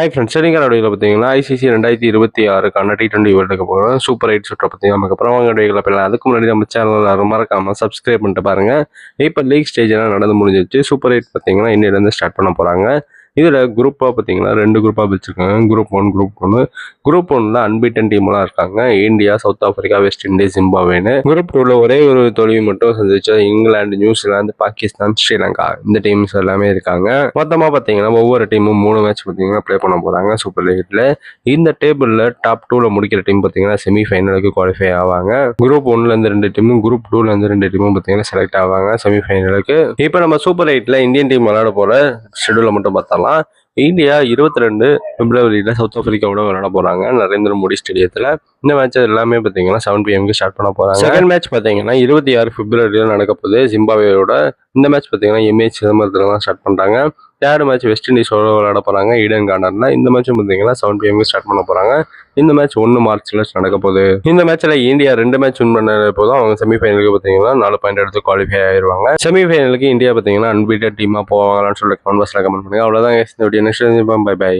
Hi friends, சரிங்க வீடியோவில் பார்த்தீங்கன்னா ஐசிசி 2026க்கான T20 வேர்ல்டு கப் சூப்பர் 8 சுற்றை பற்றி நமக்கு வாங்க வீடியோவில் போயிடலாம். அதுக்கு முன்னாடி நம்ம சேனலில் மறக்காமல் சப்ஸ்கிரைப் பண்ணிட்டு பாருங்க. இப்போ லீக் ஸ்டேஜ் எல்லாம் நடந்து முடிஞ்சிச்சு. சூப்பர் 8 பார்த்தீங்கன்னா இன்னிலேருந்து ஸ்டார்ட் பண்ண போகிறாங்க. இதில் குரூப்பாக பார்த்தீங்கன்னா 2 குரூப்பாக பிரிச்சிருக்காங்க. Group 1, group 2. குரூப் 1ல அன்பீட்டன் டீம்லாம் இருக்காங்க. India, south Africa, west Indies, ஜிம்பாப்வேன்னு. குரூப் 2ல ஒரே ஒரு தோல்வி மட்டும் சந்திச்சு இங்கிலாந்து, நியூசிலாந்து, பாகிஸ்தான், ஸ்ரீலங்கா இந்த டீம்ஸ் எல்லாமே இருக்காங்க. மொத்தமாக பார்த்தீங்கன்னா ஒவ்வொரு டீமும் 3 மேட்ச் பார்த்தீங்கன்னா ப்ளே பண்ண போகிறாங்க சூப்பர் 8ல. இந்த டேபிளில் டாப் 2ல முடிக்கிற டீம் பார்த்தீங்கன்னா செமிஃபைனலுக்கு குவாலிஃபை ஆவாங்க. குரூப் 1லேருந்து 2 டீமும், குரூப் 2லேருந்து 2 டீமும் பார்த்தீங்கன்னா செலக்ட் ஆவாங்க செமிஃபைனலுக்கு. இப்போ நம்ம சூப்பர் 8ல இந்தியன் டீம் விளையாட போகிற ஷெடியூலை மட்டும் பார்த்தலாம். இந்தியா 22 பிப்ரவரியில் சவுத் ஆப்பிரிக்காவோட விளையாட போறாங்க நரேந்திர மோடி ஸ்டேடியத்தில். இந்த மேட்ச் எல்லாமே பார்த்தீங்கன்னா 7 PM ஸ்டார்ட் பண்ண போறாங்க. செகண்ட் மேட்ச் பார்த்தீங்கன்னா 26 பிப்ரவரியில் நடக்க போகுது ஜிம்பாப்வேயோட. இந்த மேட்ச் பார்த்தீங்கன்னா MH சிதம்பரத்தில் தான் ஸ்டார்ட் பண்றாங்க. தேர்ட் மேட்ச் வெஸ்ட் இண்டீஸோட விளையாட போறாங்க ஈடன் கார்டன்ல. இந்த மேட்சும் பார்த்தீங்கன்னா 7 PM ஸ்டார்ட் பண்ண போறாங்க. இந்த மேட்ச் 1 மார்ச்ல நடக்க போகுது. இந்த மேட்ச்ல இந்தியா 2 மேட்ச் வின் பண்ண போதும் அவங்க செமிஃபைனலுக்கு பார்த்தீங்கன்னா 4 பாயிண்ட் எடுத்து குவாலிஃபை ஆயிருவாங்க. செமிஃபைனலுக்கு இந்தியா பார்த்தீங்கன்னா அன்பீட்டட் டீமா போவாங்களான்னு சொல்லிட்டு கமெண்ட் பாக்ஸ்ல கமெண்ட் பண்ணுங்க. அவ்வளவுதான். Next bye by.